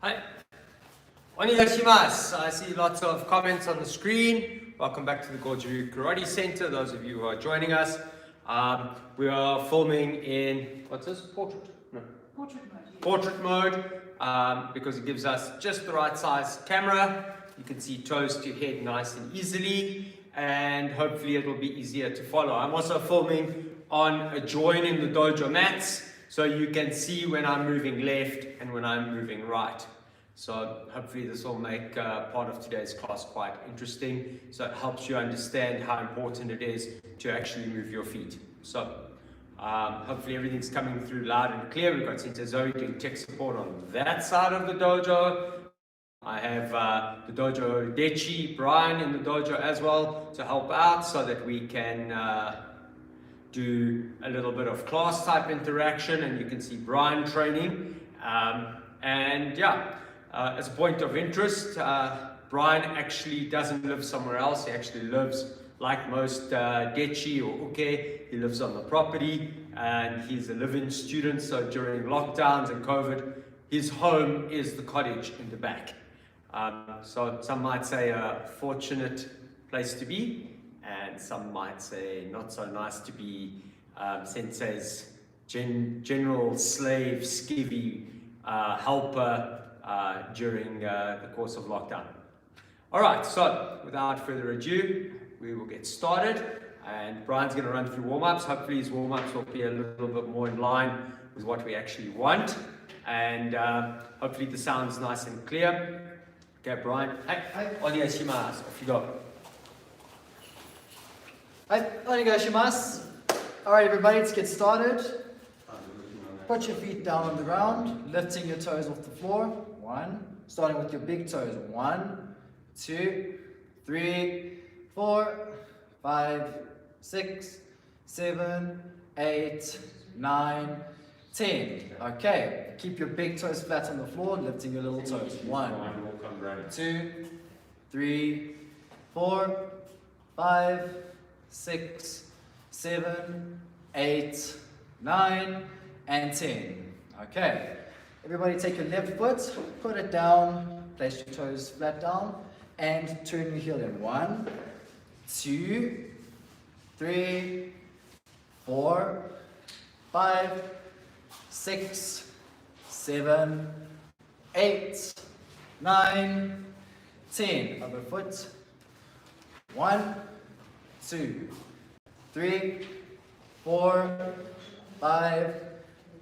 Hi. Onegashimasu. I see lots of comments on the screen. Welcome back to the Goju Karate Center, those of you who are joining us. We are filming in, what's this? Portrait? No. Portrait mode, because it gives us just the right size camera. You can see toes to head nice and easily, and hopefully it'll be easier to follow. I'm also filming on a join in the dojo mats, so you can see when I'm moving left and when I'm moving right. So hopefully this will make part of today's class quite interesting, so it helps you understand how important it is to actually move your feet. So hopefully everything's coming through loud and clear. We've got Center Zoe doing tech support on that side of the dojo. I have the dojo Dechi, Brian in the dojo as well to help out so that we can do a little bit of class type interaction, and you can see Brian training. And yeah, as a point of interest, Brian actually doesn't live somewhere else. He actually lives, like most Dechi or Uke, he lives on the property, and he's a live-in student. So during lockdowns and COVID, his home is the cottage in the back. So some might say a fortunate place to be, and some might say not so nice to be Sensei's general slave, skivvy helper during the course of lockdown. All right, so without further ado, we will get started, and Brian's going to run through warm-ups. Hopefully his warm-ups will be a little bit more in line with what we actually want, and hopefully the sound's nice and clear. Okay, Brian. Hi. Onegashimasu. Off you go. Hi. Onegashimasu. All right, everybody, let's get started. Put your feet down on the ground, lifting your toes off the floor. 1, starting with your big toes. 1, 2, 3, 4, 5, 6, 7, 8, 9, 10. Okay, keep your big toes flat on the floor, lifting your little toes. 1, 2, 3, 4, 5, 6, 7, 8, 9, and 10. Okay, everybody take your left foot, put it down, place your toes flat down, and turn your heel in. 1, 2, 3, 4, 5, 6, 7, 8, 9, 10. Other foot. 1, 2, 3, 4, 5,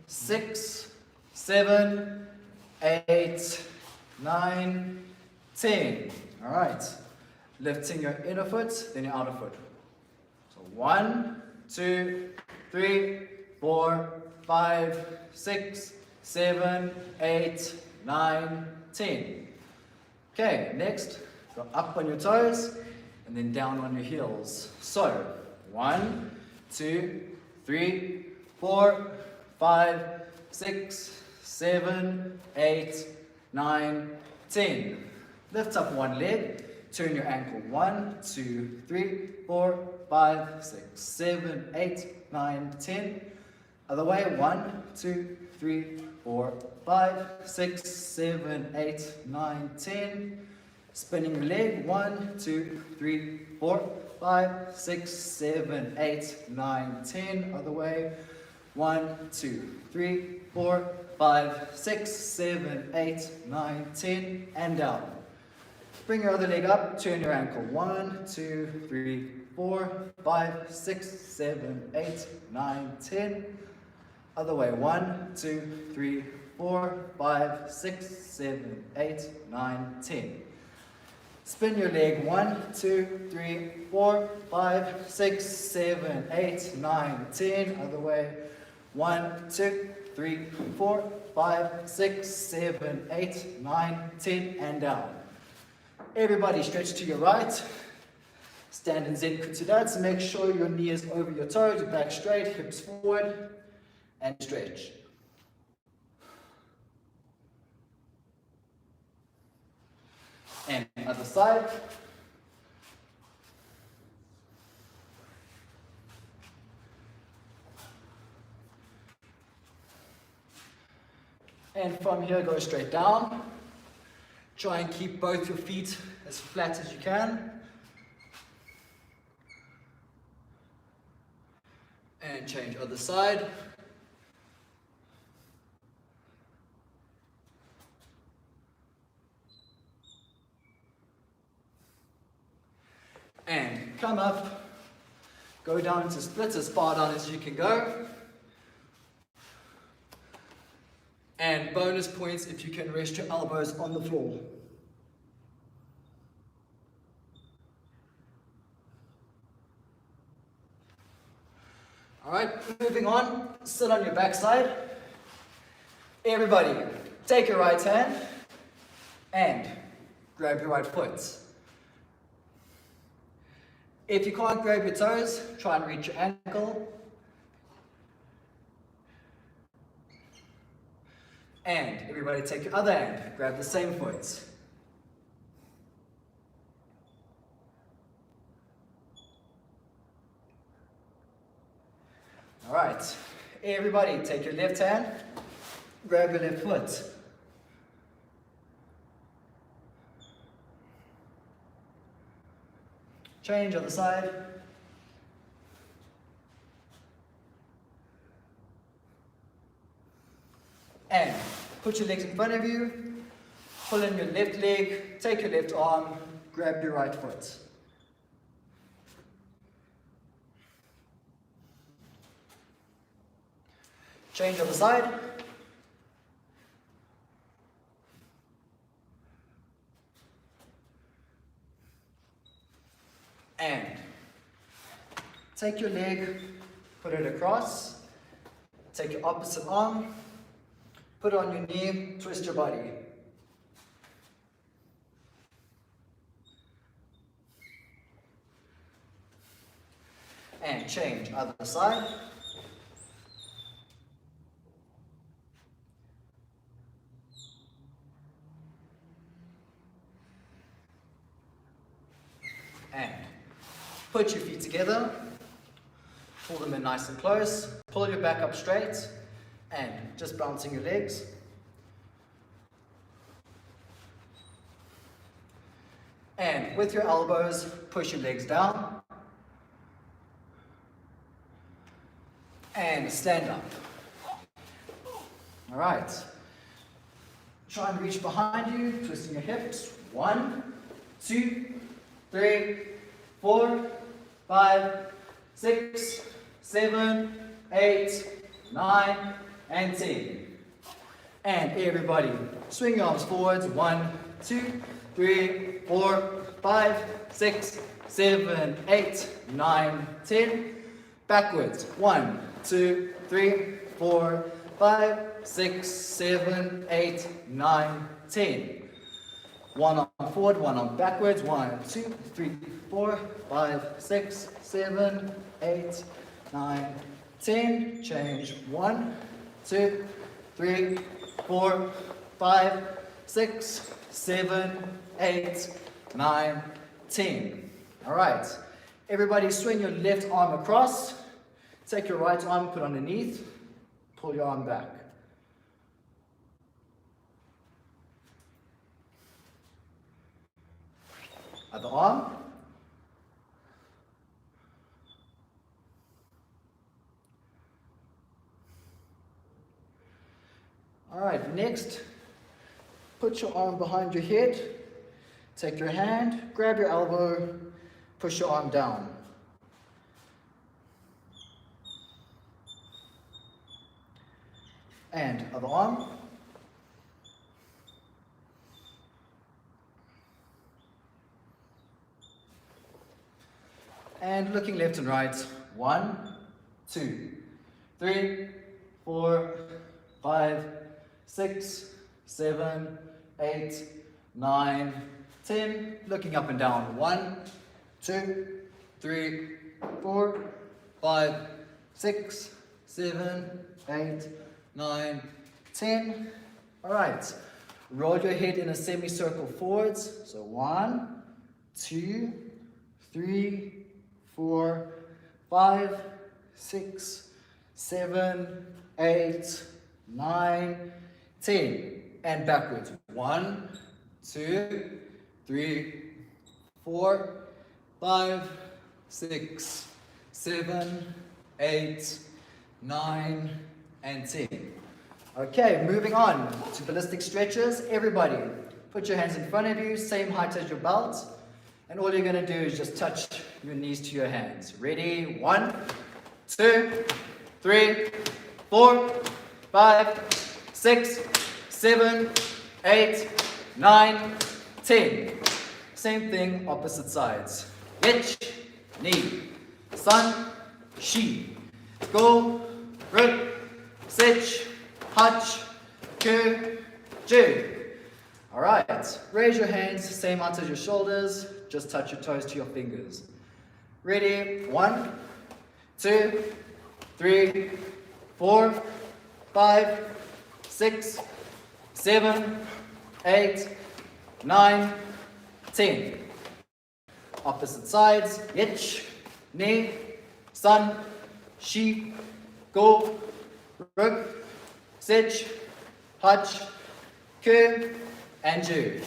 6, 7, 8, 9, 10. All right. Lifting your inner foot, then your outer foot. So 1, 2, 3, 4, 5, 6, 7, 8, 9, 10. Okay, next, go up on your toes and then down on your heels. So 1, 2, 3, 4, 5, 6, 7, 8, 9, 10. Lift up one leg, turn your ankle. 1, 2, 3, 4, 5, 6, 7, 8, 9, 10. Other way. 1, 2, 3, 4, 5, 6, 7, 8, 9, 10. Spinning your leg. 1, 2, 3, 4, 5, 6, 7, 8, 9, 10. Other way. 1, 2, 3, 4, 5, 6, 7, 8, 9, 10. And down. Bring your other leg up. Turn your ankle. 1, 2, 3, 4, 5, 6, 7, 8, 9, 10. Other way. 1, 2, 3, 4, 5, 6, 7, 8, 9, 10. Spin your leg. 1, 2, 3, 4, 5, 6, 7, 8, 9, 10. Other way. 1, 2, 3, 4, 5, 6, 7, 8, 9, 10. And down. Everybody stretch to your right. Stand in Zen Kutsudatsu. Make sure your knee is over your toes, your back straight, hips forward, and stretch. And other side. And from here, go straight down. Try and keep both your feet as flat as you can. And change other side. And come up, go down into splits as far down as you can go. And bonus points if you can rest your elbows on the floor. Alright, moving on, sit on your backside. Everybody, take your right hand and grab your right foot. If you can't grab your toes, try and reach your ankle. And everybody take your other hand, grab the same foot. Alright, everybody take your left hand, grab your left foot. Change other side. And put your legs in front of you, pull in your left leg, take your left arm, grab your right foot. Change other side. And take your leg, put it across, take your opposite arm, put it on your knee, twist your body. And change other side. And put your feet together, pull them in nice and close, pull your back up straight, and just bouncing your legs. And with your elbows, push your legs down. And stand up. All right. Try and reach behind you, twisting your hips. 1, 2, 3, 4, 5, 6, 7, 8, 9, and 10. And everybody, swing your arms forwards. 1, 2, 3, 4, 5, 6, 7, 8, 9, 10. Backwards. 1, 2, 3, 4, 5, 6, 7, 8, 9, 10. One arm forward, one arm backwards. 1, 2, 3, 4, 5, 6, 7, 8, 9, 10. Change. 1, 2, 3, 4, 5, 6, 7, 8, 9, 10. All right. Everybody swing your left arm across. Take your right arm, put underneath. Pull your arm back. Other arm. All right, next, put your arm behind your head. Take your hand, grab your elbow, push your arm down. And other arm. And looking left and right. 1, 2, 3, 4, 5, 6, 7, 8, 9, 10. Looking up and down. 1, 2, 3, 4, 5, 6, 7, 8, 9, 10. All right. Roll your head in a semicircle forwards. So 1, 2, 3, 4, 5, 6, 7, 8, 9, 10. And backwards. 1, 2, 3, 4, 5, 6, 7, 8, 9, and 10. Okay, moving on to ballistic stretches. Everybody, put your hands in front of you, same height as your belt. And all you're going to do is just touch your knees to your hands. Ready? 1, 2, 3, 4, 5, 6, 7, 8, 9, 10. Same thing, opposite sides. Ich, ni, san, shi, go, rut, sich, hach, ku, ju. Alright, raise your hands, same height as your shoulders, just touch your toes to your fingers. Ready? 1, 2, 3, 4, 5, 6, 7, 8, 9, 10. Opposite sides. Ich, ni, san, shi, go, ruk, sich, hach, ku, and ju.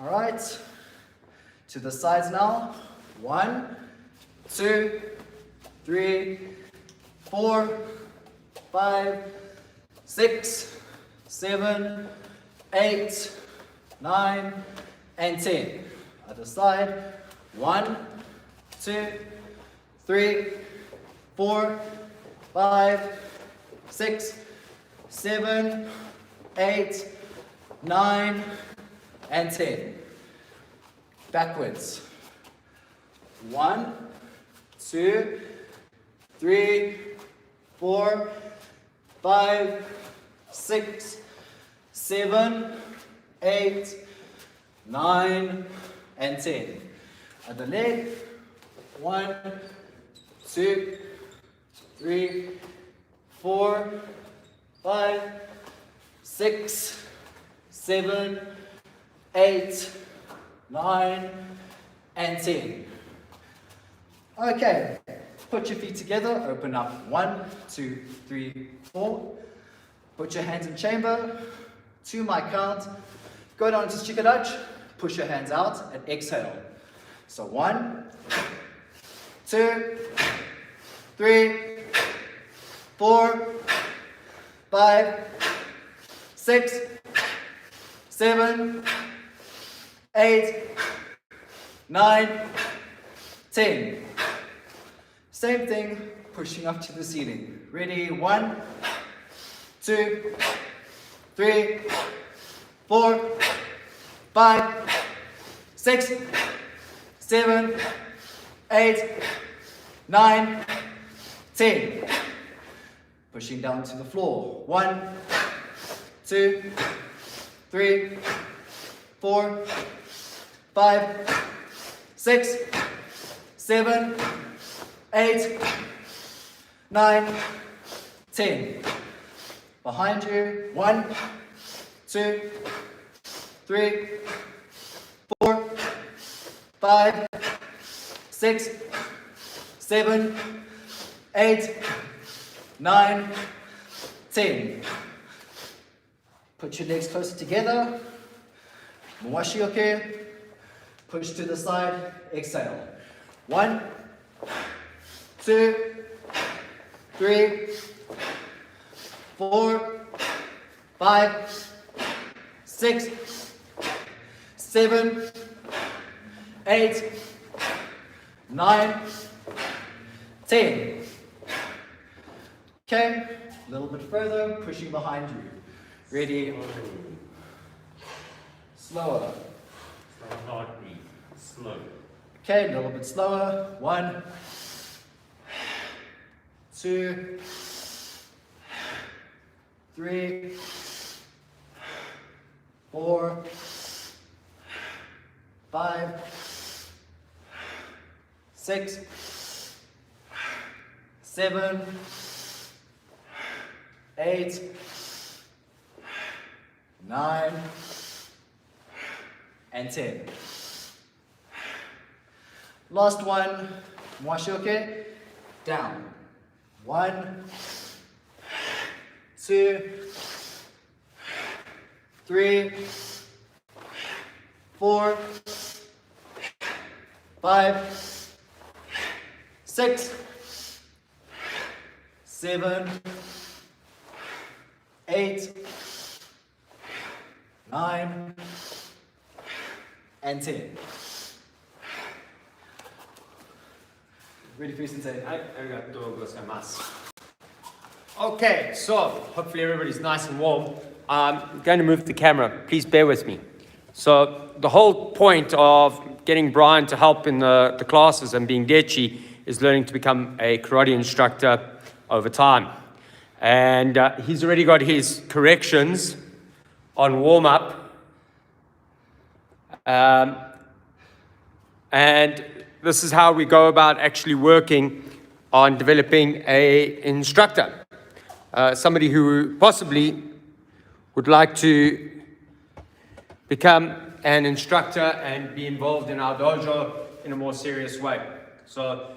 Alright. To the sides now. 1, 2, 3, 4, 5, 6, 7, 8, 9, and 10. Other side. 1, 2, 3, 4, 5, 6, 7, 8, 9, and 10. Backwards. 1, 2, 3, 4, 5, 6, 7, 8, 9, and 10. Other leg. 1, 2, 3, 4, 5, 6, 7, 8, 9, and 10. Okay, put your feet together, open up. 1, 2, 3, 4. Put your hands in chamber, 2 my count. Go down to Chikadach, push your hands out, and exhale. So 1, 2, 3, 4, 5, 6, 7, 8, 9, 10. Same thing, pushing up to the ceiling. Ready? 1, 2, 3, 4, 5, 6, 7, 8, 9, 10. Pushing down to the floor. 1, 2, 3, 4, 5, 6, 7, 8, 9, 10. Behind you. 1, 2, 3, 4, 5, 6, 7, 8, 9, 10. Put your legs closer together. Mwashioke. Push to the side. Exhale. 1, 2, 3, 4, 5, 6, 7, 8, 9, 10. Okay, a little bit further, pushing behind you. Ready? Slower. Heartbeat. Slow. Okay, a little bit slower. 1, 2, 3, 4, 5, 6, 7, 8, 9, and 10. Last one, Mwashoke, down. 1, 2, 3, 4, 5, 6, 7, 8, 9, and 10. Ready for you, Sensei? Okay, so hopefully everybody's nice and warm. I'm going to move the camera. Please bear with me. So the whole point of getting Brian to help in the classes and being Dechi is learning to become a karate instructor over time. And he's already got his corrections on warm-up. And this is how we go about actually working on developing an instructor. Somebody who possibly would like to become an instructor and be involved in our dojo in a more serious way. So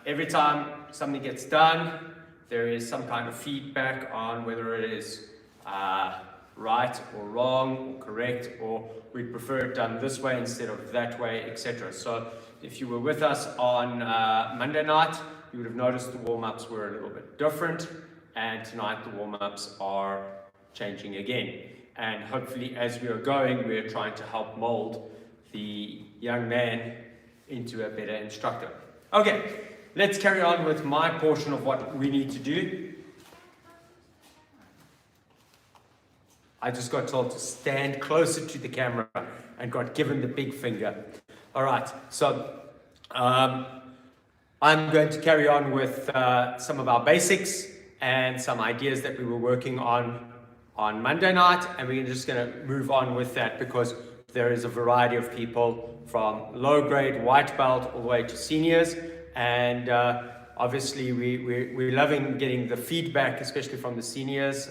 every time something gets done, there is some kind of feedback on whether it is right or wrong or correct, or we'd prefer it done this way instead of that way, etc. So if you were with us on Monday night, you would have noticed the warm-ups were a little bit different, and tonight the warm-ups are changing again. And hopefully as we are going, we are trying to help mold the young man into a better instructor. Okay, let's carry on with my portion of what we need to do. I just got told to stand closer to the camera and got given the big finger. All right, so I'm going to carry on with some of our basics and some ideas that we were working on Monday night, and we're just going to move on with that because there is a variety of people from low grade white belt all the way to seniors, and obviously we're loving getting the feedback, especially from the seniors.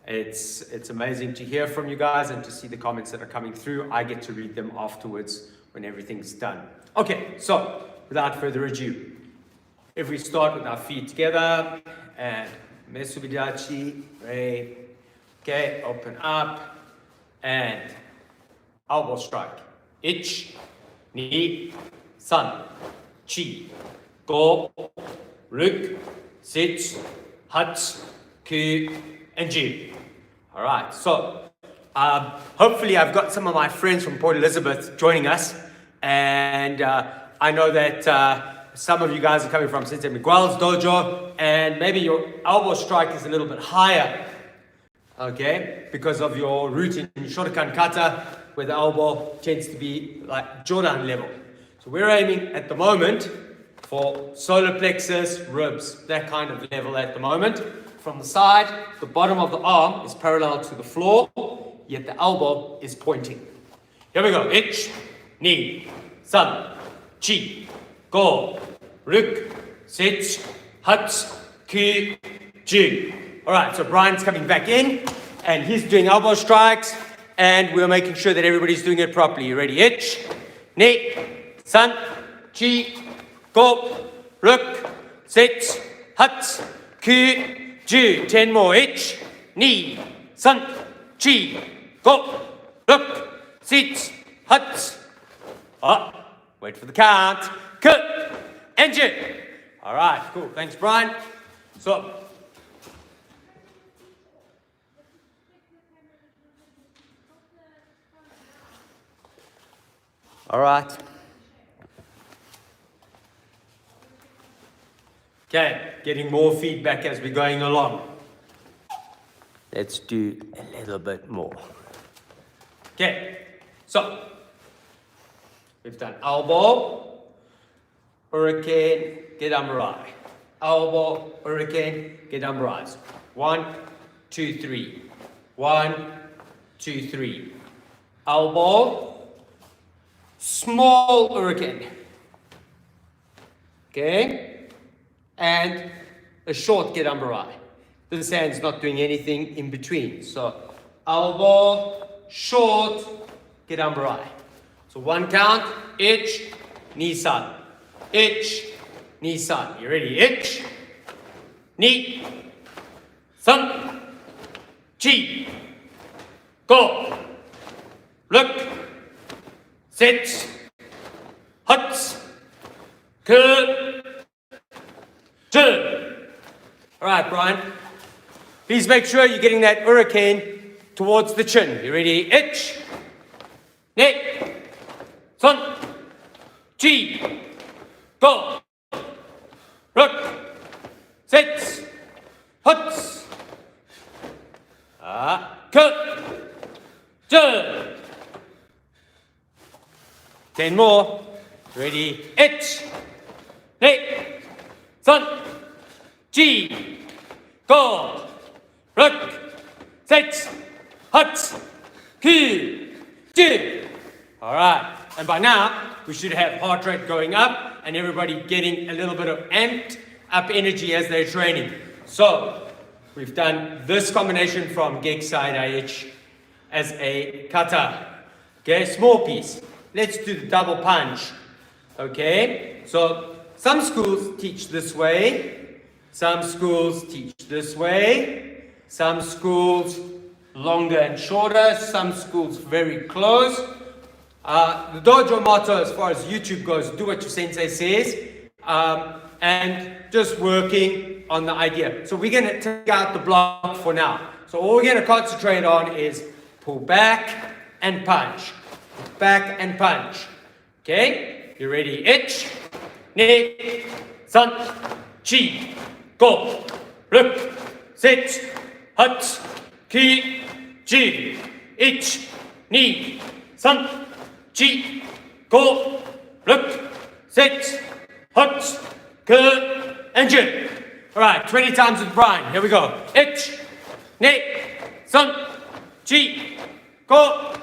It's amazing to hear from you guys and to see the comments that are coming through. I get to read them afterwards when everything's done. Okay, so without further ado, if we start with our feet together and Mesubidachi, Rei. Okay, open up and elbow strike. Ich, ni, san, chi, go, ruk, sit, hats, ku, and ji. All right, so hopefully I've got some of my friends from Port Elizabeth joining us, and I know that some of you guys are coming from Sensei Miguel's dojo, and maybe your elbow strike is a little bit higher, okay, because of your root in Shotokan Kata, where the elbow tends to be like Jodan level. So we're aiming at the moment for solar plexus, ribs, that kind of level at the moment. From the side, the bottom of the arm is parallel to the floor, yet the elbow is pointing. Here we go. Ich, ni, san, chi, go, ruk, sit, hats, ku, ji. All right, so Brian's coming back in, and he's doing elbow strikes, and we're making sure that everybody's doing it properly. You ready? Ich, ni, san, chi, go, ruk, sit, hats, ku, ji. 10 more. Ich, ni, san, chi, go, ruk, sit, hats. Wait for the count. Cut. Engine. All right, cool. Thanks, Brian. So, all right. Okay, getting more feedback as we're going along. Let's do a little bit more. Okay, so we've done elbow, hurricane, gedambarai. Elbow, hurricane, gedambarai. 1, 2, 3. 1, 2, 3. Elbow, small hurricane. Okay? And a short gedambarai. This hand's not doing anything in between. So elbow, short, gedambarai. So 1 count. Ich, ni, san. Ich, ni, san. You ready? Ich, ni, san, chi, go, look, sit, huts, ke, turn. All right, Brian. Please make sure you're getting that hurricane towards the chin. You ready? Ich, ne, son, chi, go, look, sit, huts, ke, turn. 10 more. Ready? Ich, ne, son, chi, go, look, sit, huts, ki, ji. All right. And by now, we should have heart rate going up and everybody getting a little bit of amped up energy as they're training. So, we've done this combination from Gek side IH as a kata. Okay, small piece. Let's do the double punch. Okay, so some schools teach this way, some schools teach this way, some schools longer and shorter, some schools very close. The dojo motto as far as YouTube goes, do what your sensei says, and just working on the idea. So we're going to take out the block for now. So all we're going to concentrate on is pull back and punch. Back and punch. Okay? You ready? Ich, ne, san, chi, go, look, sit, hut, ki, ji. Ich, ni, san, chi, go, look, sit, hut, ke, and ji. Alright, 20 times with Brian. Here we go. Ich, ne, san, chi, go,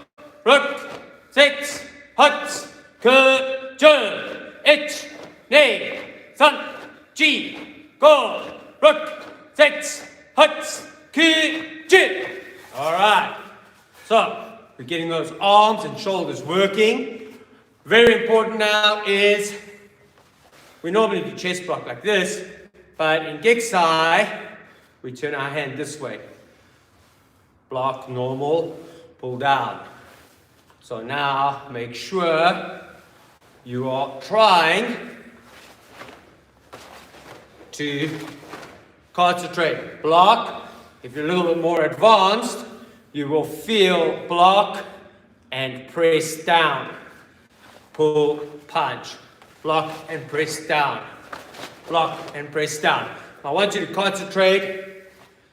look, sit, hut, ke, ji. Ich, ne, san, chi, go, look, sit, hut, ki, ji. Alright. So, we're getting those arms and shoulders working. Very important now is, we normally do chest block like this, but in Geksai, we turn our hand this way. Block normal, pull down. So now, make sure you are trying to concentrate. Block. If you're a little bit more advanced, you will feel block and press down. Pull, punch. Block and press down. Block and press down. I want you to concentrate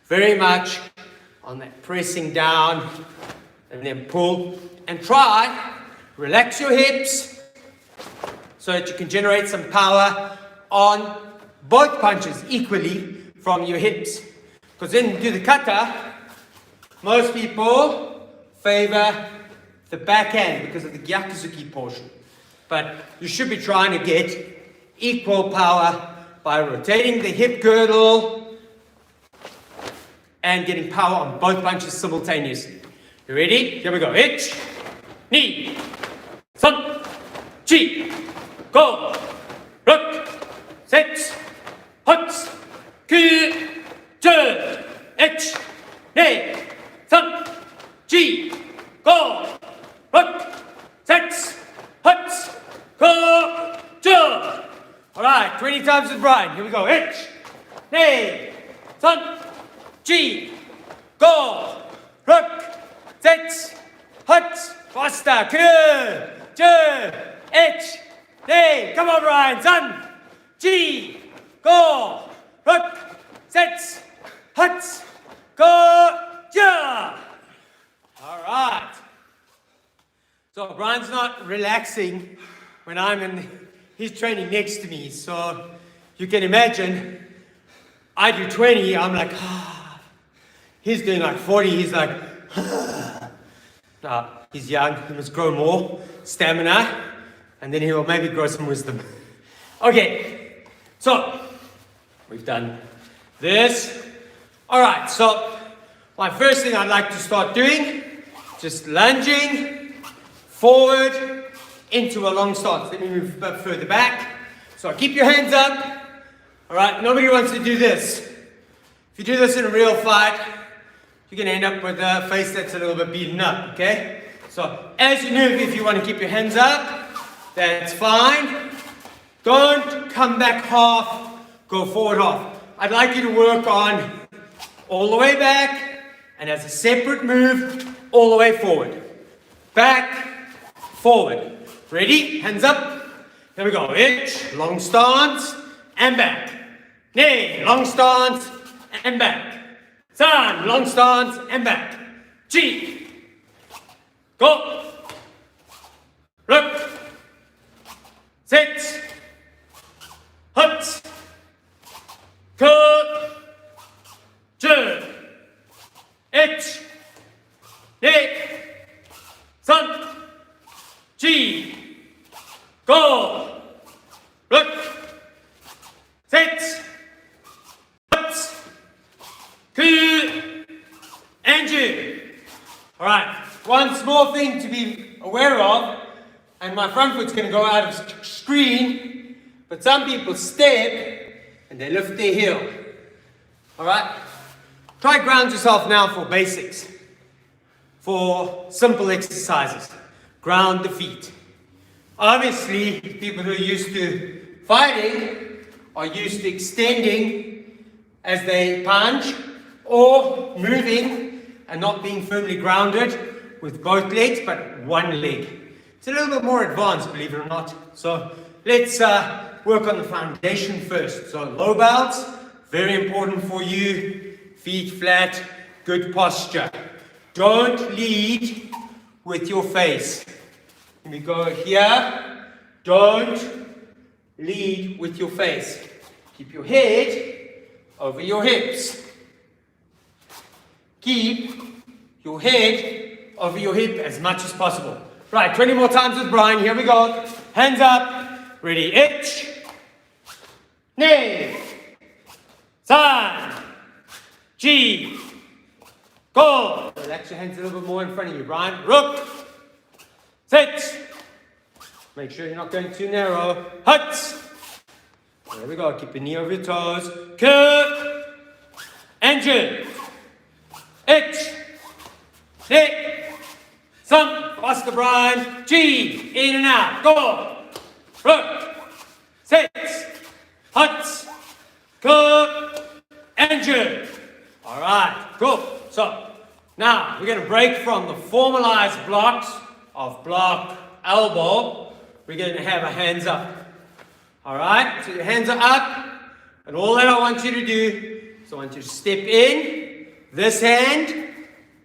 very much on that pressing down and then pull and try. Relax your hips so that you can generate some power on both punches equally from your hips. Because then you do the kata, most people favor the backhand because of the gyakuzuki portion. But you should be trying to get equal power by rotating the hip girdle and getting power on both punches simultaneously. You ready? Here we go. Ich, ni, san, chi, go, look, sit, hut, ki, turn. Ich, ne, san, chi, go, look, sit, hut, go, turn. All right, 20 times with Brian. Here we go. Ich, ne, san, chi, go, look, sit, hut, faster, ke, je, ich, ne. Come on, Brian. San, chi, go, look, sit, hut, go, je. All right. So Brian's not relaxing when he's training next to me. So you can imagine, I do 20, I'm like, ah. He's doing like 40, he's like, ah. Now, he's young, he must grow more stamina, and then he will maybe grow some wisdom. Okay, so we've done this. All right, so my first thing I'd like to start doing, just lunging forward into a long stance. Let me move a bit further back. So keep your hands up. All right, nobody wants to do this. If you do this in a real fight, you're going to end up with a face that's a little bit beaten up, okay? So as you move, if you want to keep your hands up, that's fine. Don't come back half, go forward half. I'd like you to work on all the way back, and as a separate move, all the way forward. Back, forward. Ready? Hands up. Here we go. Itch, long stance, and back. Knee, long stance, and back. San, long stance, and back. Chi. Go. Look. Sit. Hut. Go. Turn. Itch. Knee. San. Chi. Go. Look. Sit. Hut. Ku. And you. Alright, one small thing to be aware of, and my front foot's going to go out of screen, but some people step and they lift their heel. Alright, try ground yourself now for basics, for simple exercises. Ground the feet. Obviously, people who are used to fighting are used to extending as they punch or moving and not being firmly grounded with both legs, but one leg. It's a little bit more advanced, believe it or not. So let's work on the foundation first. So low belts, very important for you. Feet flat, good posture. Don't lead with your face. Let me go here. Don't lead with your face. Keep your head over your hips. Keep your head over your hip as much as possible. Right, 20 more times with Brian. Here we go. Hands up. Ready. Itch. Knee. San. Chi. Go. Relax your hands a little bit more in front of you, Brian. Rook. Sit. Make sure you're not going too narrow. Hut. There we go. Keep your knee over your toes. Curve. Engine. Itch. Knee. Sun. Faster, Brian. Chi. In and out. Go. Rook. Sit. Hut. Curve. Engine. All right. Cool. So now we're going to break from the formalized blocks of block, elbow. We're going to have our hands up. All right. So your hands are up, and all that I want you to do is I want you to step in. This hand,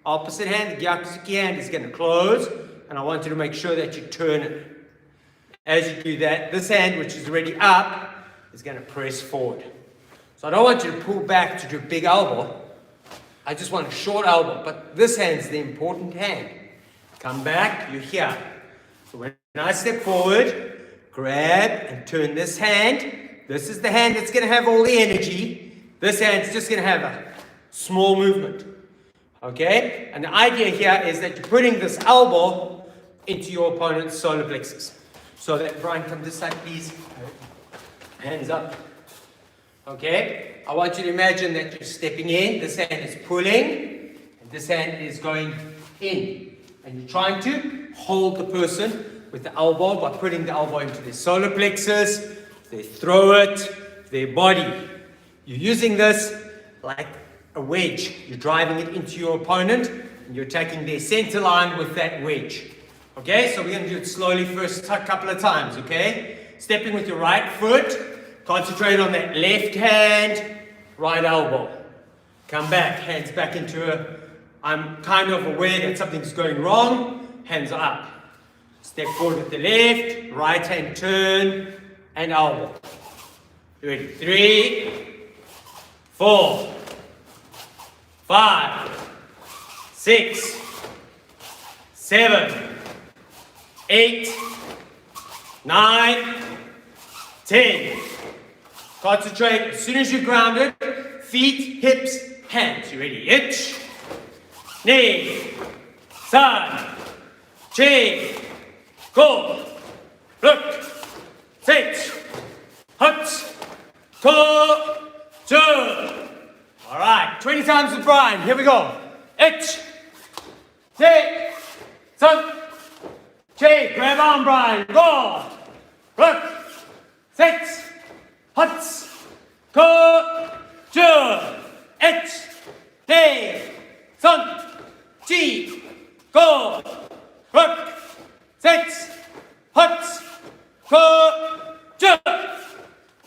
opposite hand, the Gyakuzuki hand is going to close, and I want you to make sure that you turn it. As you do that, this hand, which is already up, is going to press forward. So I don't want you to pull back to do a big elbow. I just want a short elbow, but this hand's the important hand. Come back, you're here. So when I step forward, grab and turn this hand. This is the hand that's going to have all the energy. This hand's just going to have a small movement. Okay? And the idea here is that you're putting this elbow into your opponent's solar plexus. So that, Brian, come this side, please. Hands up. Okay? I want you to imagine that you're stepping in. This hand is pulling, and this hand is going in. And you're trying to hold the person with the elbow by putting the elbow into their solar plexus, their throat, their body. You're using this like a wedge. You're driving it into your opponent, and you're attacking their center line with that wedge. Okay, so we're going to do it slowly first a couple of times, okay? Stepping with your right foot, concentrate on that left hand, right elbow. Come back, hands back into a, I'm kind of aware that something's going wrong, hands are up. Step forward with the left, right hand turn, and elbow. Ready? 3, 4, 5, 6, 7, 8, 9, 10. Concentrate. As soon as you're grounded, feet, hips, hands. You ready? Itch, knee, san, chi, go, look, sit, hut, ko, turn. All right, 20 times with Brian. Here we go. Itch, knee, san, grab on, Brian. Go. Rook. Six. Huts. Go. Two. Eight. Day. Sun. Chi. Go. Rook. Six. Huts. Go. Two.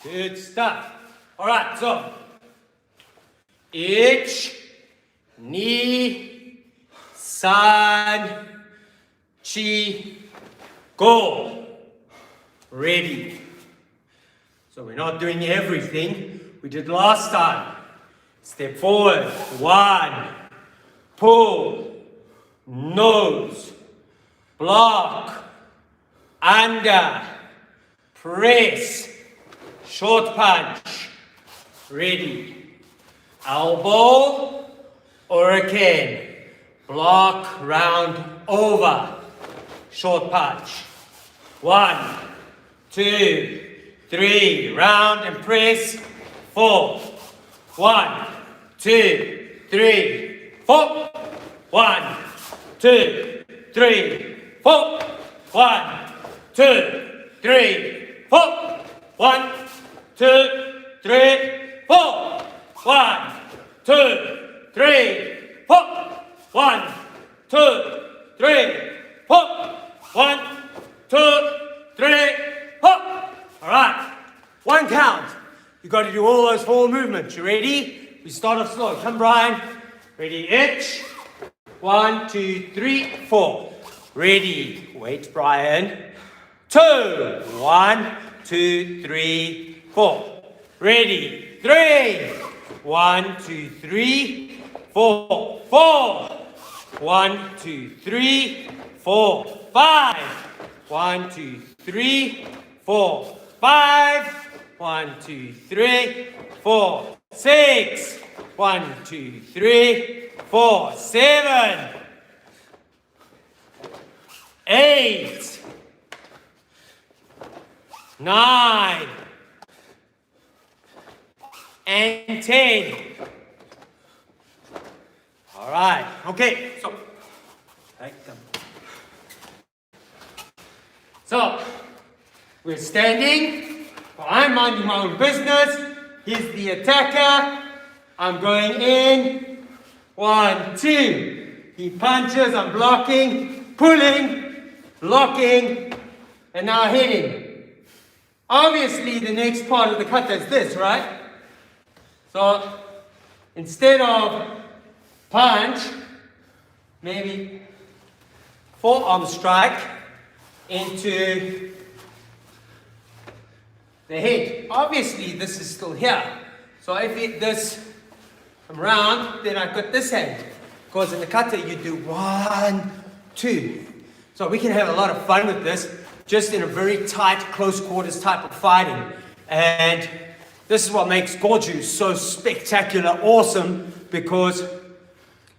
Good stuff. All right, so each knee, san, chi, go. Ready. So we're not doing everything we did last time. Step forward. One. Pull. Nose. Block. Under. Press. Short punch. Ready. Elbow. Hurricane. Block. Round. Over. Short punch. 1, 2, 3. Round and press. 4. 1, 2, 3, 4. 1, 2, 3, 4. 1, 2, 3, 4. 1, 2, 3, 4. 1, 2, 3, 4. 1, 2, 3, 4. 1, 2, 3, 4. All right. One count. You got to do all those 4 movements. You ready? We start off slow. Come, Brian. Ready? Itch. 1, 2, 3, 4. Ready? Wait, Brian. 2. 1, 2, 3, 4. Ready? 3. 1, 2, 3, 4. 4. 1, 2, 3, 4. 5. 1, 2, 3, 4. 5. 1, 2, 3, 4. 6. 1, 2, 3, 4. 7. 8. 9. And 10. All right. Okay. So, we're standing. I'm minding my own business. He's the attacker. I'm going in. 1, 2. He punches. I'm blocking, pulling, blocking, and now hitting. Obviously, the next part of the kata is this, right? So, instead of punch, maybe forearm strike into the head. Obviously, this is still here. So if this come round, then I've got this hand. Because in the kata, you do 1, 2. So we can have a lot of fun with this, just in a very tight, close quarters type of fighting. And this is what makes Goju so spectacular, awesome, because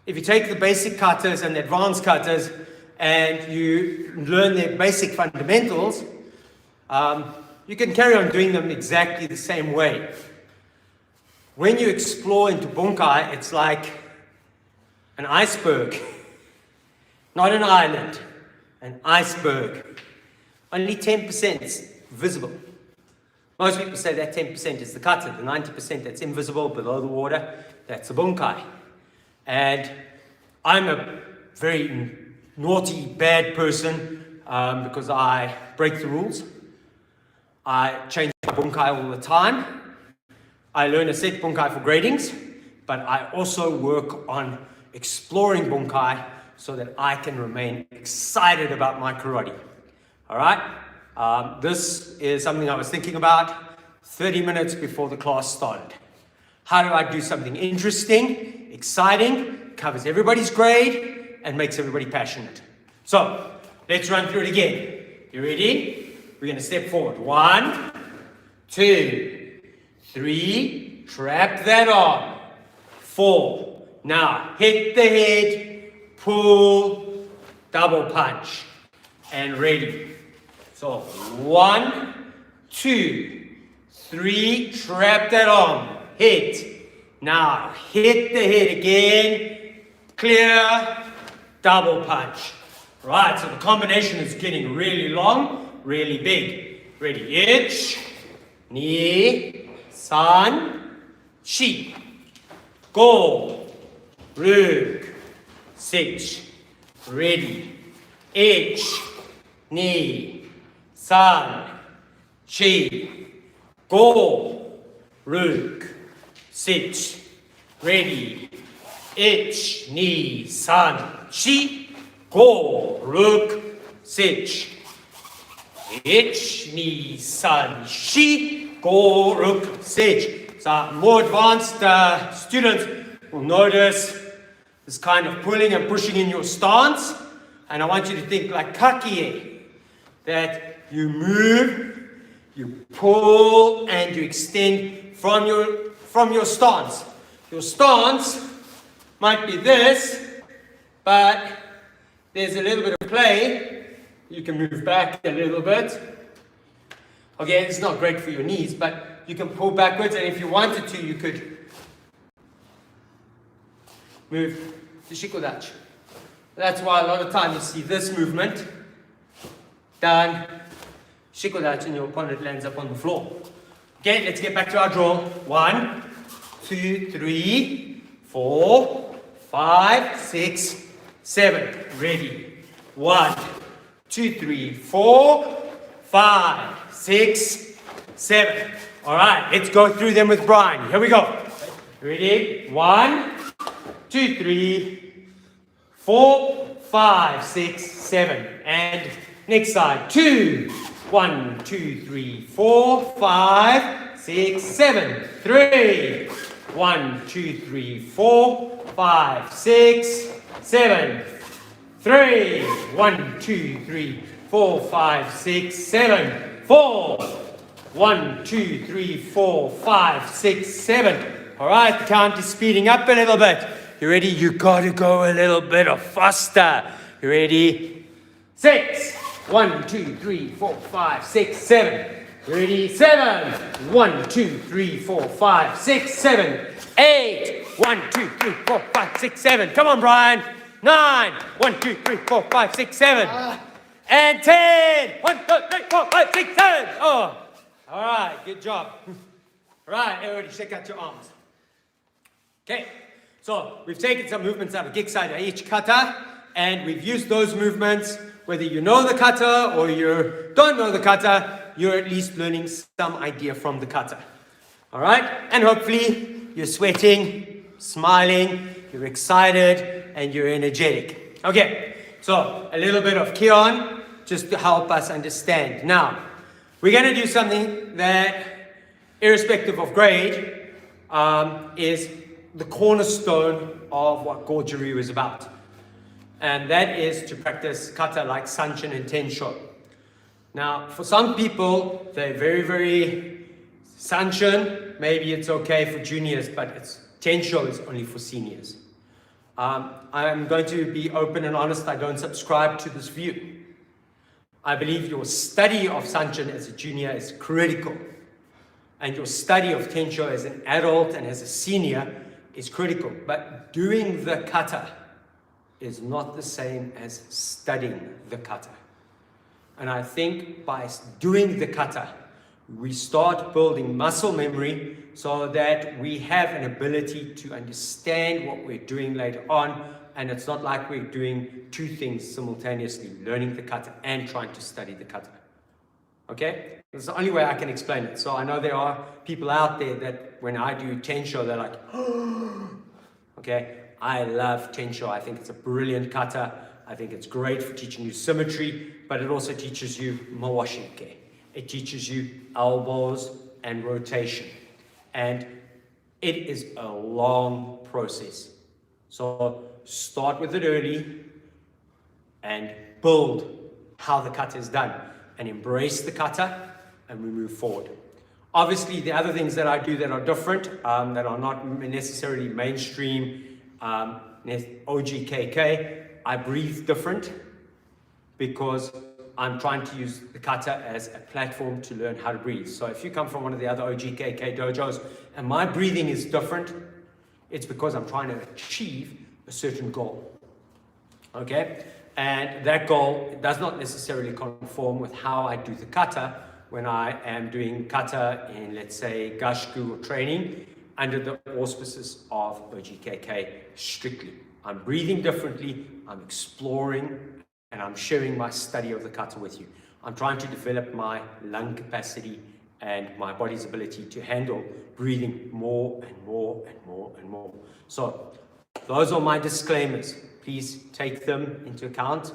if you take the basic katas and the advanced katas and you learn their basic fundamentals, you can carry on doing them exactly the same way. When you explore into bunkai, it's like an iceberg, not an island, an iceberg. Only 10% is visible. Most people say that 10% is the kata, the 90% that's invisible below the water, that's the bunkai. And I'm a very naughty, bad person because I break the rules. I change my bunkai all the time. I learn a set bunkai for gradings, but I also work on exploring bunkai so that I can remain excited about my karate. All right? This is something I was thinking about 30 minutes before the class started. How do I do something interesting, exciting, covers everybody's grade, and makes everybody passionate? So, let's run through it again. You ready? We're going to step forward. 1, 2, 3. Trap that arm. 4. Now, hit the head, pull, double punch, and ready. So, 1, 2, 3. Trap that arm. Hit. Now, hit the head again. Clear. Double punch. Right, so the combination is getting really long, really big. Ready? Ich, ni, san, shi, go, rug, sich. Ready? Ich, ni, san, shi, go, rug, sich. Ready? Ich, ni, san, shi, go, rug, sich. Ich, ni, san, shi, go, rug, sich. So more advanced students will notice this kind of pulling and pushing in your stance. And I want you to think like kakie, that you move, you pull, and you extend from your stance. Your stance might be this, but there's a little bit of play. You can move back a little bit. Okay, it's not great for your knees, but you can pull backwards, and if you wanted to, you could move to shikodachi. That's why a lot of times you see this movement done shikodachi, and your opponent lands up on the floor. Okay, let's get back to our drill. 1, 2, 3, 4, 5, 6, 7. Ready? 1, 2, 3, 4, 5, 6, 7. All right, let's go through them with Brian. Here we go. Ready? 1, 2, 3, 4, 5, 6, 7. And next side. 2, 1, 2, 3, 4, 5, 6, 7. 3, 1, 2, 3, 4, 5, 6, 7. 3, 1, 2, 3, 4, 5, 6, 7. 4, 1, 2, 3, 4, 5, 6, 7. All right, the count is speeding up a little bit. You ready? You got to go a little bit faster. You ready? 6, 1, 2, 3, 4, 5, 6, 7. You ready? 7, 1, 2, 3, 4, 5, 6, 7. 8, 1, 2, 3, 4, 5, 6, 7. Come on, Brian. 9, 1, 2, 3, 4, 5, 6, 7. And 10, 1, 2, 3, 4, 5, 6, 7. Oh, all right, good job. Right, everybody, shake out your arms. Okay, so we've taken some movements out of Gikisai each kata, and we've used those movements. Whether you know the kata or you don't know the kata, you're at least learning some idea from the kata. All right, and hopefully you're sweating, smiling, you're excited, and you're energetic. Okay, so a little bit of Kion just to help us understand. Now, we're going to do something that, irrespective of grade, is the cornerstone of what Goju is about. And that is to practice kata like Sanchin and Tensho. Now, for some people, they're very, very Sanchin. Maybe it's okay for juniors, but Tensho is only for seniors. I'm going to be open and honest. I don't subscribe to this view. I believe your study of Sanchin as a junior is critical. And your study of Tensho as an adult and as a senior is critical. But doing the kata is not the same as studying the kata. And I think by doing the kata, we start building muscle memory so that we have an ability to understand what we're doing later on. And it's not like we're doing two things simultaneously, learning the kata and trying to study the kata. Okay? It's the only way I can explain it. So I know there are people out there that when I do Tensho, they're like, okay? I love Tensho. I think it's a brilliant kata. I think it's great for teaching you symmetry, but it also teaches you mawashike. It teaches you elbows and rotation. And it is a long process. So start with it early and build how the kata is done and embrace the kata, and we move forward. Obviously, the other things that I do that are different, that are not necessarily mainstream, OGKK, I breathe different because I'm trying to use the kata as a platform to learn how to breathe. So if you come from one of the other OGKK dojos and my breathing is different, it's because I'm trying to achieve a certain goal. Okay? And that goal does not necessarily conform with how I do the kata when I am doing kata in, let's say, Gashku or training under the auspices of OGKK strictly. I'm breathing differently, I'm exploring, and I'm sharing my study of the kata with you. I'm trying to develop my lung capacity and my body's ability to handle breathing more and more and more and more. So those are my disclaimers. Please take them into account.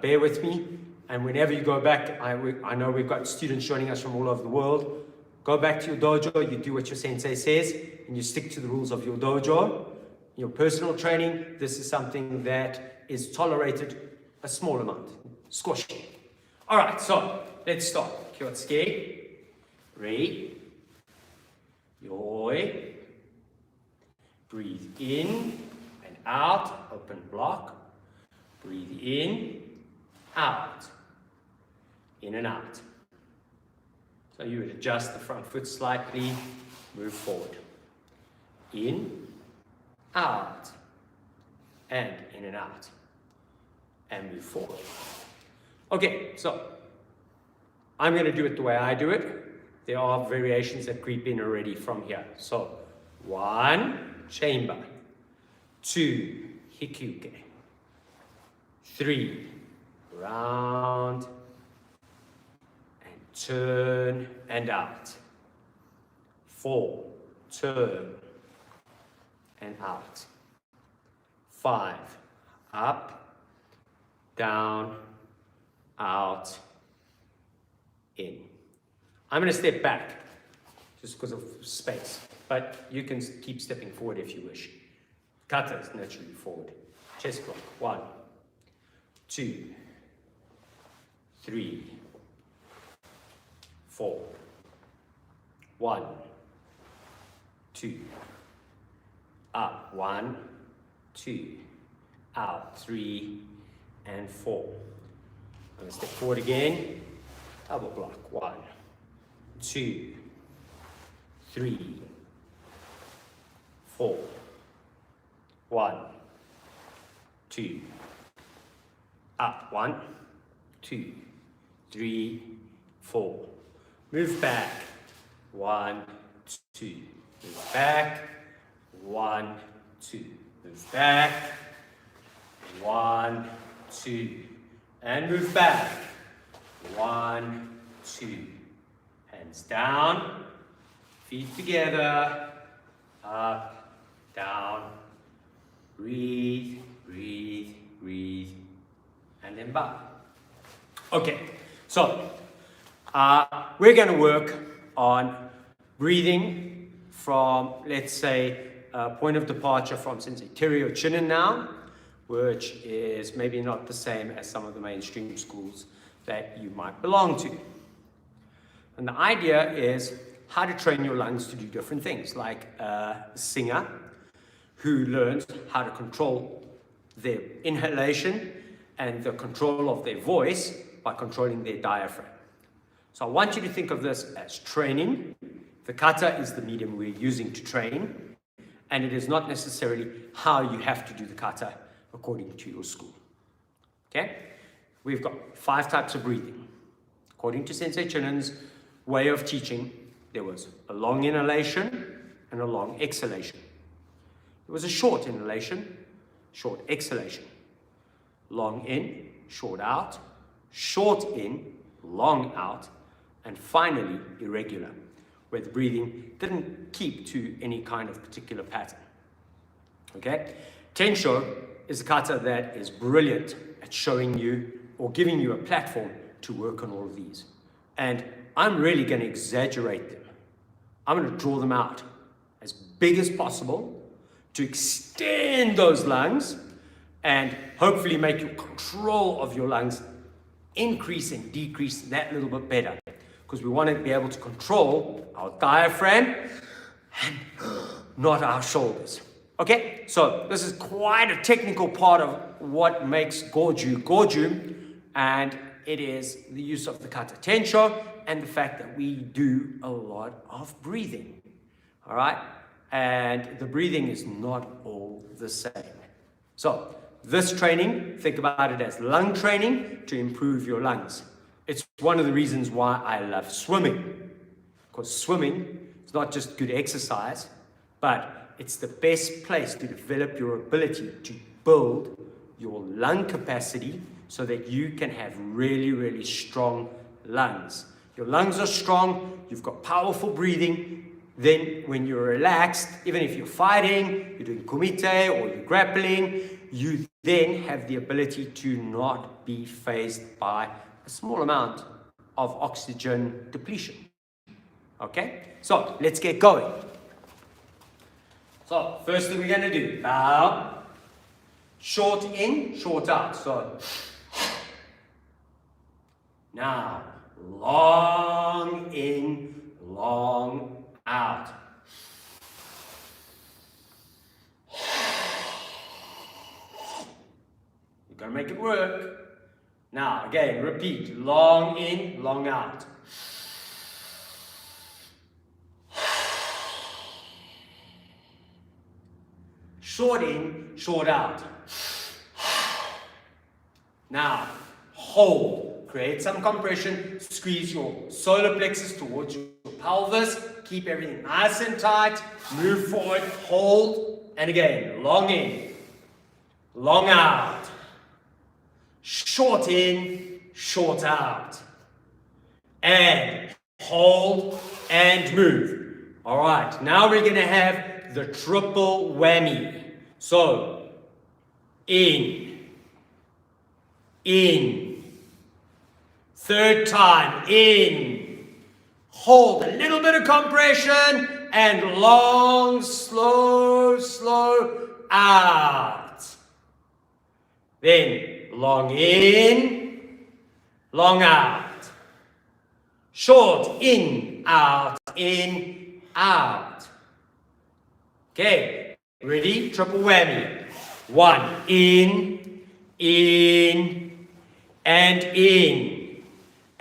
Bear with me. And whenever you go back, I know we've got students joining us from all over the world. Go back to your dojo, you do what your sensei says, and you stick to the rules of your dojo. Your personal training, this is something that is tolerated a small amount. Squash. All right, so let's start. Kyotsuke. Rei. Yoi. Breathe in and out. Open block. Breathe in, out. In and out. So you would adjust the front foot slightly, move forward. In, out, and in and out. And move forward. Okay, so I'm going to do it the way I do it. There are variations that creep in already from here. So 1, chamber. 2, hikyuke. 3, round and turn and out. 4, turn and out. 5, up, down, out, in. I'm going to step back just because of space, but you can keep stepping forward if you wish. Kata is naturally forward. Chest block. 1, 2, 3, 4. 1, 2, up. 1, 2, out. 3 and 4. I'm going to step forward again. Double block. 1, 2, 3, 4. 1, 2, up. 1, 2, 3, 4. Move back. 1, 2. Move back. 1, 2. Move back. 1, 2. And move back. 1, 2. Hands down. Feet together. Up, down. Breathe, breathe, breathe. And then bow. Okay, so we're going to work on breathing from, let's say, point of departure from Sensei Terry Chinen now, which is maybe not the same as some of the mainstream schools that you might belong to. And the idea is how to train your lungs to do different things, like a singer who learns how to control their inhalation and the control of their voice by controlling their diaphragm. So I want you to think of this as training. The kata is the medium we're using to train, and it is not necessarily how you have to do the kata according to your school. Okay? We've got 5 types of breathing. According to Sensei Chinin's way of teaching, there was a long inhalation and a long exhalation. There was a short inhalation, short exhalation. Long in, short out, short in, long out, and finally irregular, where the breathing didn't keep to any kind of particular pattern. Okay? Tensho is a kata that is brilliant at showing you or giving you a platform to work on all of these. And I'm really going to exaggerate them. I'm going to draw them out as big as possible to extend those lungs and hopefully make your control of your lungs increase and decrease that little bit better. Because we want to be able to control our diaphragm and not our shoulders. Okay, so this is quite a technical part of what makes Goju, and it is the use of the kata tensho and the fact that we do a lot of breathing. All right, and the breathing is not all the same. So this training, think about it as lung training to improve your lungs. It's one of the reasons why I love swimming. Because swimming is not just good exercise, but it's the best place to develop your ability to build your lung capacity so that you can have really, really strong lungs. Your lungs are strong, you've got powerful breathing. Then when you're relaxed, even if you're fighting, you're doing kumite or you're grappling, you then have the ability to not be fazed by a small amount of oxygen depletion. Okay, so let's get going. So first thing we're going to do, bow, short in, short out. So now, long in, long out. You're going to make it work. Now, again, repeat. Long in, long out. Short in, short out. Now, hold. Create some compression. Squeeze your solar plexus towards your pelvis. Keep everything nice and tight. Move forward. Hold. And again, long in, long out. Short in, short out. And hold and move. All right, now we're going to have the triple whammy. So, in, third time, in, hold a little bit of compression, and long, slow, slow, out. Then, long in, long out. Short, in, out, out. Okay, ready? Triple whammy. 1, in,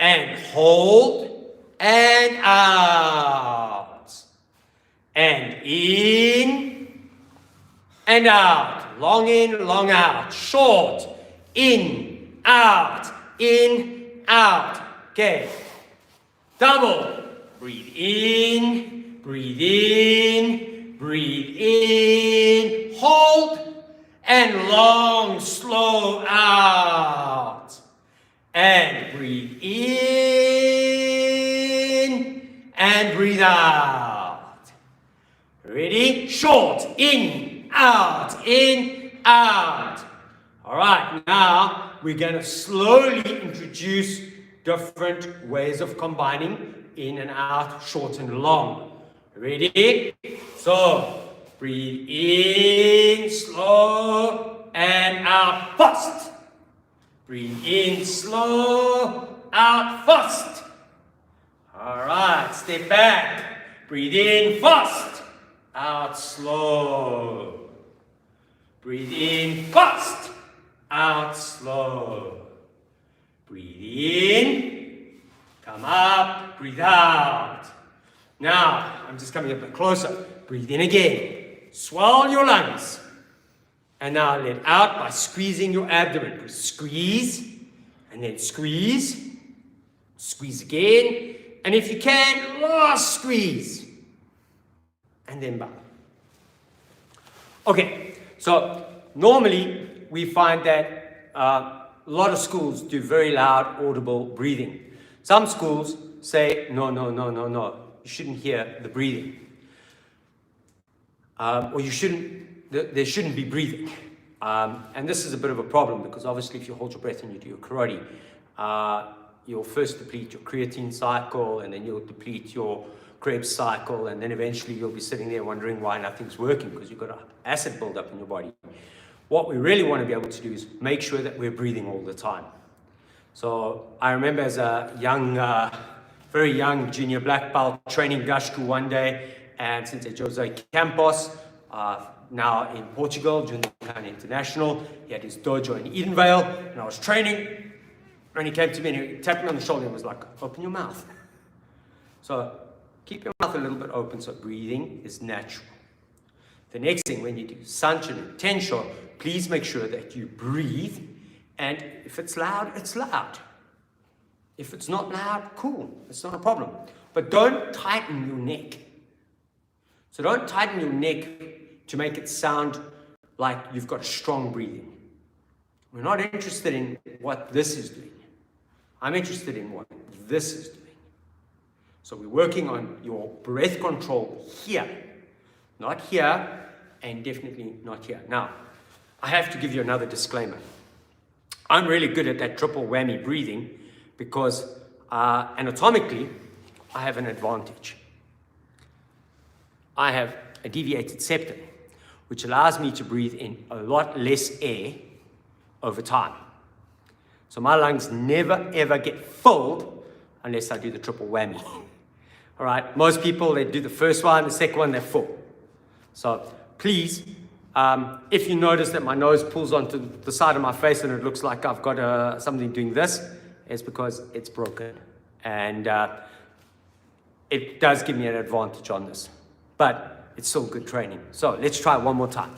and hold, and out, and in, and out, long in, long out, short, in, out, okay, double, breathe in, hold, and long, slow out. And breathe in and breathe out. Ready? Short, in, out. All right, now we're going to slowly introduce different ways of combining in and out, short and long. Ready? So, breathe in, slow, and out, fast. Breathe in, slow, out, fast. All right, step back. Breathe in, fast, out, slow. Breathe in, fast, out, slow. Breathe in, come up, breathe out. Now, I'm just coming a bit closer. Breathe in again. Swell your lungs. And now let out by squeezing your abdomen. Squeeze, and then squeeze. Squeeze again. And if you can, last squeeze. And then bow. Okay, so normally we find that a lot of schools do very loud, audible breathing. Some schools say, no. You shouldn't hear the breathing. Or you shouldn't, there shouldn't be breathing. And this is a bit of a problem because obviously if you hold your breath and you do your karate, you'll first deplete your creatine cycle and then you'll deplete your Krebs cycle and then eventually you'll be sitting there wondering why nothing's working because you've got an acid buildup in your body. What we really want to be able to do is make sure that we're breathing all the time. So I remember as a young, very young junior black belt training Gashku one day, and since Jose Campos, now in Portugal, Jundikan International, he had his dojo in Edenvale, and I was training, and he came to me and he tapped me on the shoulder and was like, open your mouth. So keep your mouth a little bit open so breathing is natural. The next thing, when you do Sanchin and Tensho, please make sure that you breathe, and if it's loud, it's loud. If it's not loud, cool, it's not a problem. But don't tighten your neck. So don't tighten your neck to make it sound like you've got strong breathing. We're not interested in what this is doing. I'm interested in what this is doing. So we're working on your breath control here, not here, and definitely not here. Now, I have to give you another disclaimer. I'm really good at that triple whammy breathing because anatomically, I have an advantage. I have a deviated septum, which allows me to breathe in a lot less air over time. So my lungs never ever get filled unless I do the triple whammy. All right, most people, they do the first one, the second one, they're full. So please, if you notice that my nose pulls onto the side of my face and it looks like I've got something doing this, it's because it's broken. And it does give me an advantage on this, but it's still good training. So let's try one more time.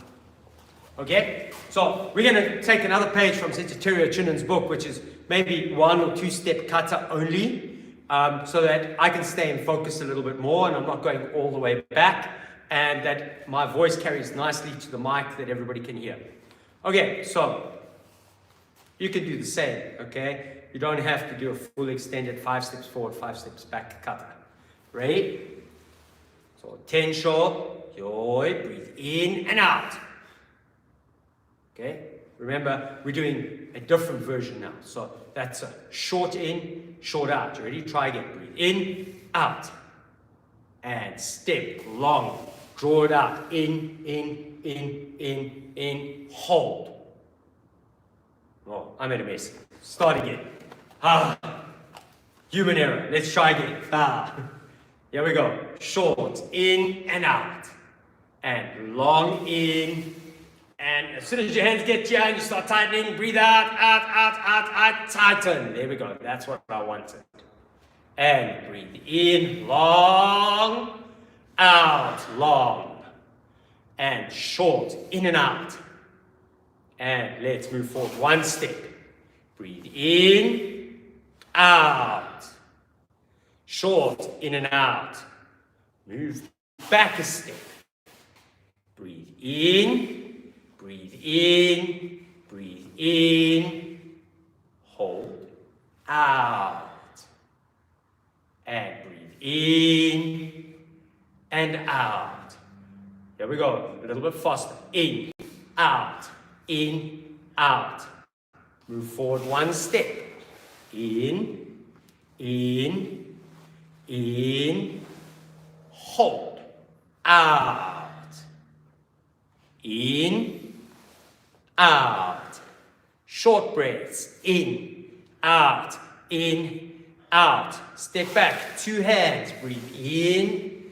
Okay, so we're going to take another page from Sitaterio Chinnen's book, which is maybe 1 or 2 step kata only, so that I can stay in focus a little bit more and I'm not going all the way back, and that my voice carries nicely to the mic that everybody can hear. Okay, so you can do the same, okay? You don't have to do a full extended 5 steps forward, 5 steps back kata. Ready? So Tensho, Yoi, breathe in and out. Okay? Remember, we're doing a different version now. So that's a short in, short out. You ready? Try again. Breathe in, out. And step long. Draw it out. In, hold. Oh, I made a mess. Start again. Human error. Let's try again. Here we go. Short, in and out. And long in. And as soon as your hands get here and you start tightening, breathe out, out, tighten. There we go. That's what I wanted. And breathe in, long, out, long. And short, in and out. And let's move forward 1 step. Breathe in, out. Short, in and out. Move back a step. Breathe in, breathe in, hold, out. And breathe in and out. Here we go, a little bit faster. In, out, Move forward 1 step. In, hold, out. In, out. Short breaths. In, out. Step back. 2 hands. Breathe in,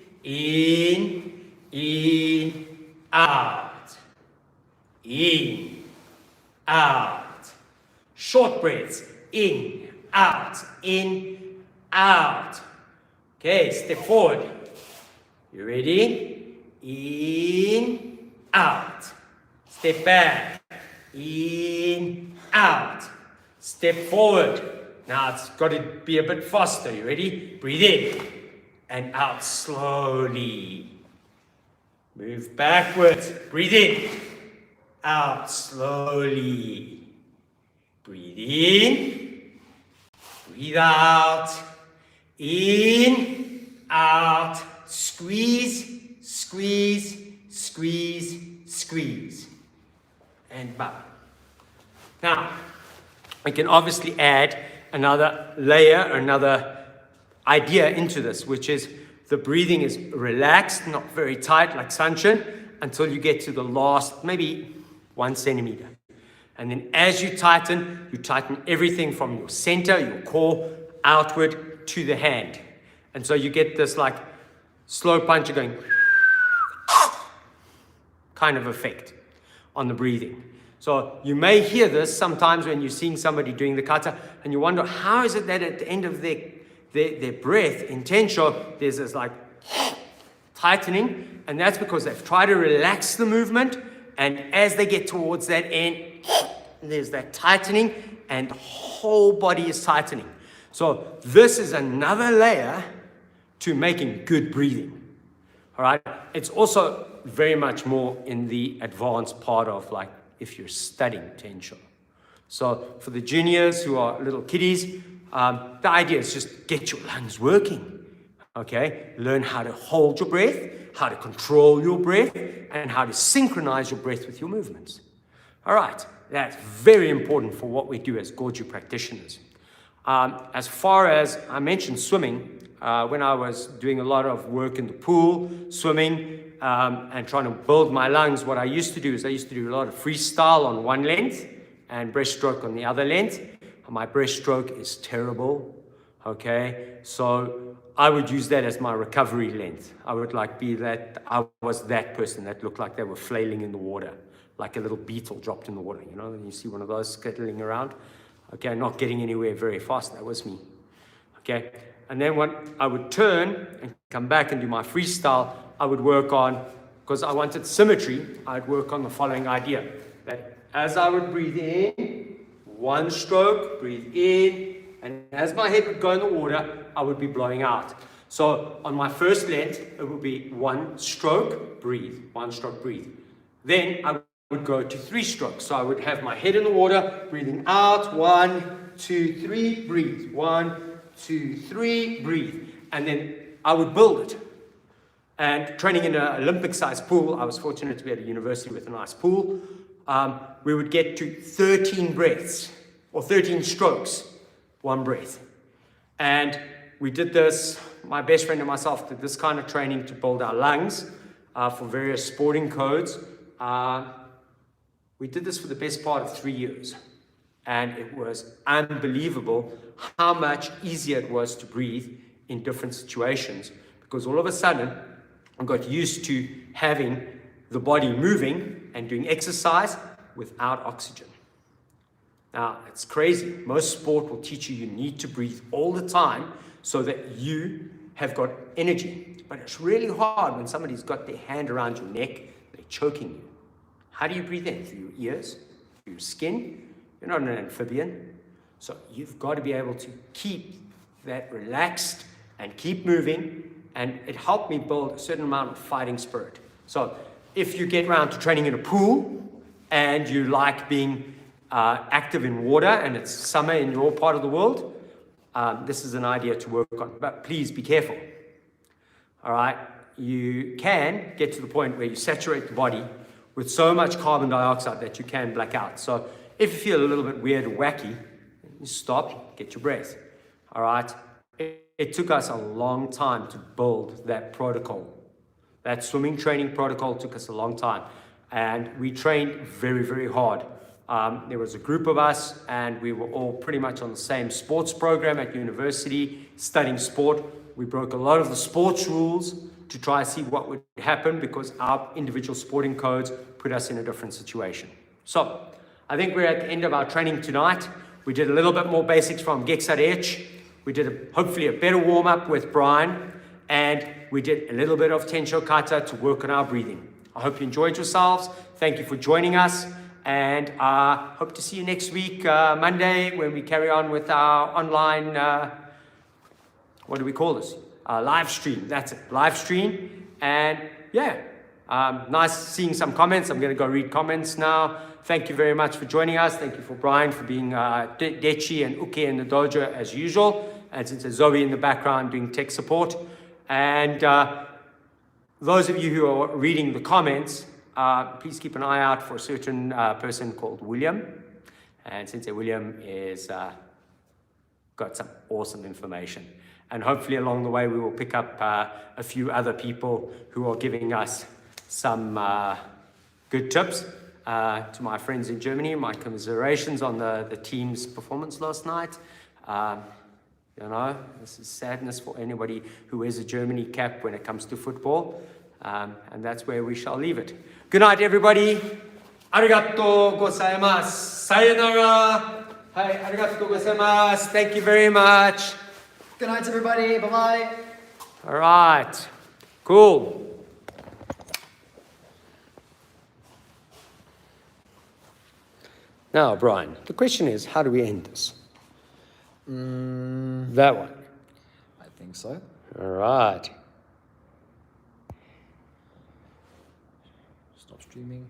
out. In, out. Short breaths. In, out. Okay, step forward. You ready? In, out. Step back. In, out. Step forward. Now it's got to be a bit faster. You ready? Breathe in and out slowly. Move backwards. Breathe in. Out slowly. Breathe in. Breathe out. In, out. Squeeze, and bow. Now, we can obviously add another layer, another idea into this, which is the breathing is relaxed, not very tight like Sanchin, until you get to the last, maybe 1 centimeter. And then as you tighten everything from your center, your core, outward to the hand. And so you get this like slow puncher going kind of effect on the breathing. So you may hear this sometimes when you're seeing somebody doing the kata and you wonder, how is it that at the end of their breath in Tensho, there's this like tightening, and that's because they've tried to relax the movement, and as they get towards that end, there's that tightening, and the whole body is tightening. So this is another layer to making good breathing. All right, it's also very much more in the advanced part of like if you're studying Tensho. So for the juniors who are little kiddies, the idea is just get your lungs working, okay? Learn how to hold your breath, how to control your breath, and how to synchronize your breath with your movements. All right, that's very important for what we do as Goju practitioners. As far as I mentioned swimming, when I was doing a lot of work in the pool, swimming, and trying to build my lungs, what I used to do is I used to do a lot of freestyle on one length and breaststroke on the other length. My breaststroke is terrible, okay? So I would use that as my recovery length. I would like I was that person that looked like they were flailing in the water, like a little beetle dropped in the water, you know, and you see one of those skittling around. Okay, not getting anywhere very fast, that was me, okay? And then when I would turn and come back and do my freestyle, I would work on, because I wanted symmetry, I'd work on the following idea, that as I would breathe in, one stroke, breathe in, and as my head would go in the water, I would be blowing out. So on my first length, it would be one stroke, breathe, one stroke, breathe. Then I would go to 3 strokes. So I would have my head in the water, breathing out, 1, 2, 3, breathe, 1, 2, 3, breathe. And then I would build it. And training in an Olympic-sized pool, I was fortunate to be at a university with a nice pool, we would get to 13 breaths, or 13 strokes, one breath. And we did this, my best friend and myself did this kind of training to build our lungs for various sporting codes. We did this for the best part of 3 years. And it was unbelievable how much easier it was to breathe in different situations, because all of a sudden I got used to having the body moving and doing exercise without oxygen. Now, it's crazy. Most sport will teach you need to breathe all the time so that you have got energy. But it's really hard when somebody's got their hand around your neck, they're choking you. How do you breathe in? Through your ears? Through your skin? You're not an amphibian. So you've got to be able to keep that relaxed and keep moving. And it helped me build a certain amount of fighting spirit. So if you get around to training in a pool and you like being active in water and it's summer in your part of the world, this is an idea to work on. But please be careful. All right? You can get to the point where you saturate the body with so much carbon dioxide that you can black out. So if you feel a little bit weird or wacky, you stop, get your breath. All right? It took us a long time to build that protocol. That swimming training protocol took us a long time. And we trained very, very hard. There was a group of us, and we were all pretty much on the same sports program at university, studying sport. We broke a lot of the sports rules to try and see what would happen, because our individual sporting codes put us in a different situation. So I think we're at the end of our training tonight. We did a little bit more basics from Geksarech. We did hopefully a better warm-up with Brian, and we did a little bit of Tensho Kata to work on our breathing. I hope you enjoyed yourselves. Thank you for joining us, and I hope to see you next week, Monday, when we carry on with our online, what do we call this? Live stream. That's it, live stream. And yeah, nice seeing some comments. I'm going to go read comments now. Thank you very much for joining us. Thank you for Brian for being Dechi and Uke in the dojo as usual. And since there's Zoe in the background doing tech support. And those of you who are reading the comments, please keep an eye out for a certain person called William. And since William is got some awesome information. And hopefully along the way we will pick up a few other people who are giving us some good tips. To my friends in Germany, my commiserations on the team's performance last night. You know, this is sadness for anybody who wears a Germany cap when it comes to football. And that's where we shall leave it. Good night, everybody. Arigato gozaimasu. Sayonara. Hi, arigato gozaimasu. Thank you very much. Good night, everybody. Bye-bye. All right. Cool. Now, Brian, the question is, how do we end this? That one. I think so. All right. Stop streaming.